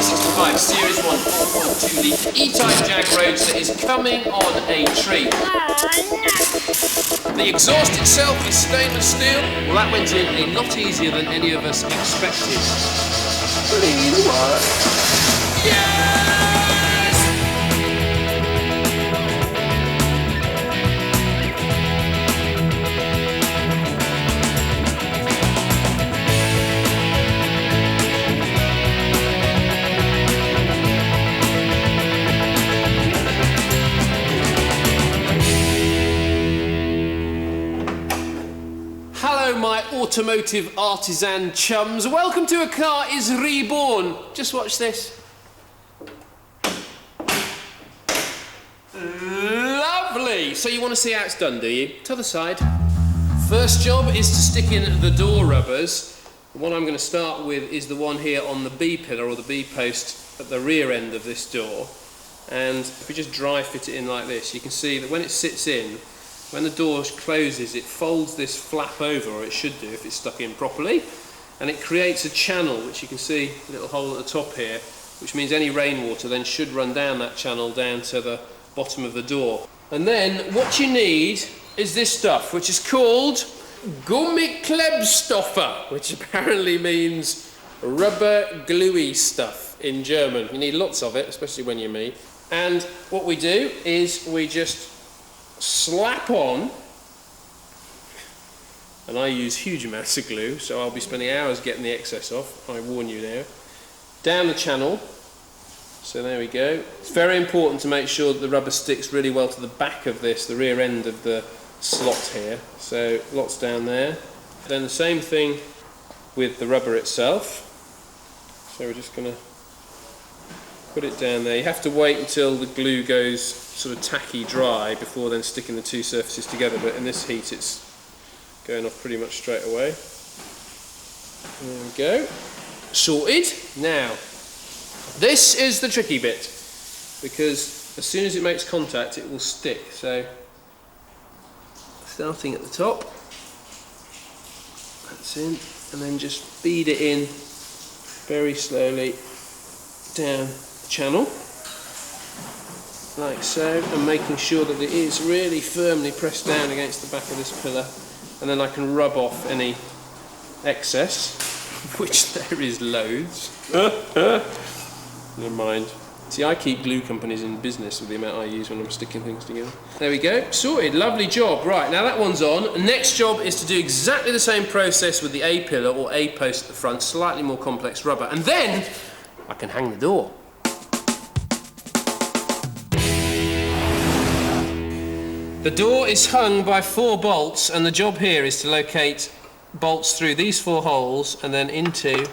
1965 Series 1 4.2 litre E-Type Jag Roadster is coming on a treat. The exhaust itself is stainless steel. Well, that went in a lot easier than any of us expected. Please work. Yes! Hello, my automotive artisan chums. Welcome to A Car Is Reborn. Just watch this. Lovely. So you want to see how it's done, do you? To the side. First job is to stick in the door rubbers. The one I'm going to start with is the one here on the B pillar or the B post at the rear end of this door. And if we just dry fit it in like this, you can see that when it sits in, when the door closes, it folds this flap over, or it should do if it's stuck in properly, and it creates a channel, which you can see a little hole at the top here, which means any rainwater then should run down that channel down to the bottom of the door. And then what you need is this stuff, which is called Gummiklebstoffer, which apparently means rubber gluey stuff in German. You need lots of it, especially when you're me. And what we do is we just slap on, and I use huge amounts of glue, so I'll be spending hours getting the excess off, I warn you now, down the channel. So there we go. It's very important to make sure that the rubber sticks really well to the back of this, the rear end of the slot here. So lots down there. Then the same thing with the rubber itself. So we're just going to put it down there. You have to wait until the glue goes sort of tacky dry before then sticking the two surfaces together, but in this heat it's going off pretty much straight away. There we go. Sorted. Now, this is the tricky bit, because as soon as it makes contact it will stick. So, starting at the top, that's in, and then just feed it in very slowly down the channel, like so, and making sure that it is really firmly pressed down against the back of this pillar, and then I can rub off any excess, which there is loads. Never mind. See, I keep glue companies in business with the amount I use when I'm sticking things together. There we go, sorted, lovely job. Right, now that one's on. Next job is to do exactly the same process with the A pillar or A post at the front, slightly more complex rubber, and then I can hang the door. The door is hung by 4 bolts, and the job here is to locate bolts through these 4 holes and then into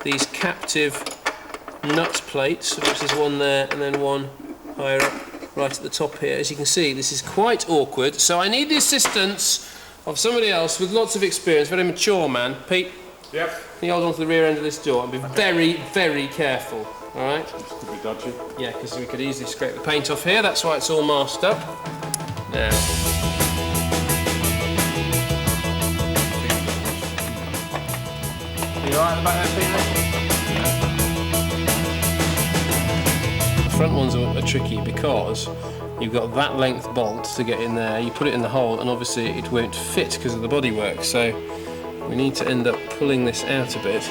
these captive nut plates, which there's one there and then one higher up right at the top here. As you can see, this is quite awkward, so I need the assistance of somebody else with lots of experience, very mature man. Pete? Yep. Can you hold on to the rear end of this door and be very, very careful, alright? This could be dodgy. Yeah, because we could easily scrape the paint off here, that's why it's all masked up. Now. Are you alright about that, Peter? The front ones are tricky because you've got that length bolt to get in there, you put it in the hole and obviously it won't fit because of the bodywork, so we need to end up pulling this out a bit.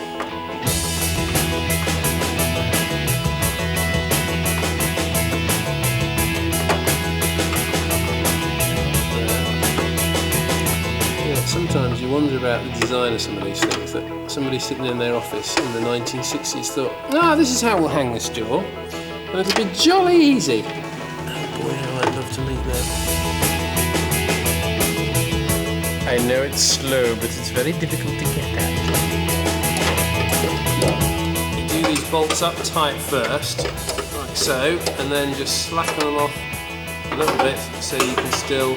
Sometimes you wonder about the design of some of these things, that somebody sitting in their office in the 1960s thought, this is how we'll hang this door, and it'll be jolly easy. Oh boy, how I'd love to meet them. I know it's slow, but it's very difficult to get at. You do these bolts up tight first, like so, and then just slacken them off a little bit so you can still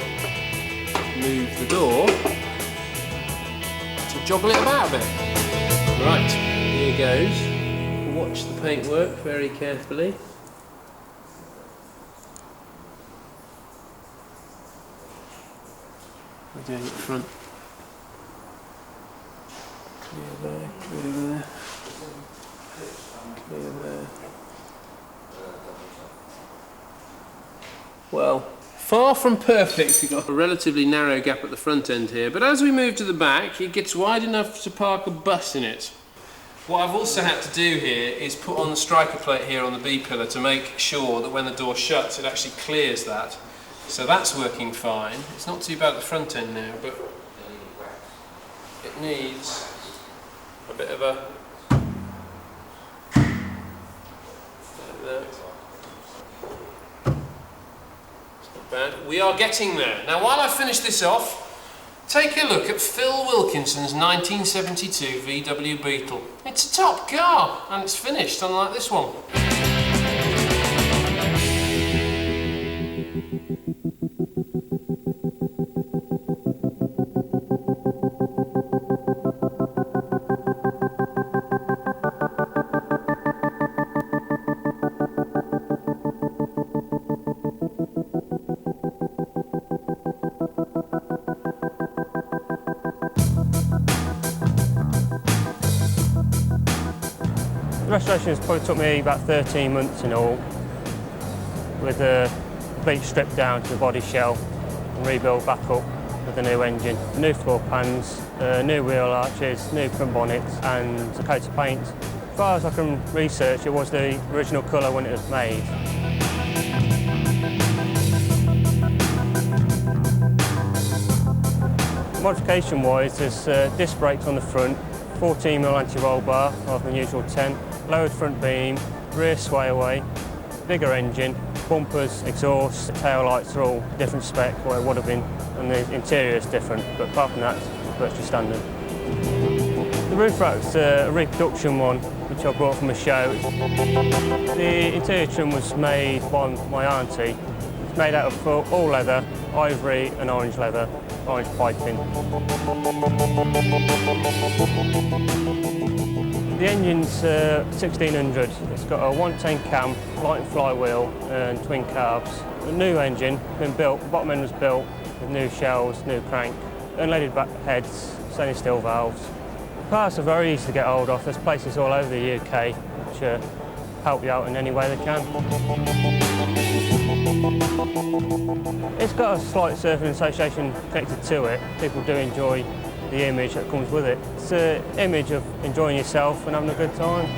move the door. Joggle it about a bit. Right, here goes. Watch the paint work very carefully. We're doing it at the front. Clear there, clear there, clear there. Well, far from perfect. We've got a relatively narrow gap at the front end here, but as we move to the back, it gets wide enough to park a bus in it. What I've also had to do here is put on the striker plate here on the B-pillar to make sure that when the door shuts, it actually clears that. So that's working fine. It's not too bad at the front end now, but it needs a bit of a... like that. Bad. We are getting there. Now while I finish this off, take a look at Phil Wilkinson's 1972 VW Beetle. It's a top car and it's finished unlike this one. The restoration probably took me about 13 months in all, with the complete strip down to the body shell and rebuild back up with a new engine. New floor pans, new wheel arches, new front bonnets and a coat of paint. As far as I can research, it was the original colour when it was made. Modification wise, there's disc brakes on the front, 14mm anti-roll bar rather than the usual 10, lowered front beam, rear sway away, bigger engine, bumpers, exhaust, tail lights are all different spec what it would have been, and the interior is different, but apart from that, it's virtually standard. The roof rack's a reproduction one, which I brought from a show. The interior trim was made by my auntie. It's made out of all leather, ivory and orange leather, orange piping. The engine's 1600. It's got a 110 cam, light and flywheel and twin carbs. A new engine, been built, the bottom end was built with new shells, new crank, unleaded back heads, stainless steel valves. The parts are very easy to get hold of. There's places all over the UK which help you out in any way they can. It's got a slight surfing association connected to it. People do enjoy the image that comes with it. It's an image of enjoying yourself and having a good time.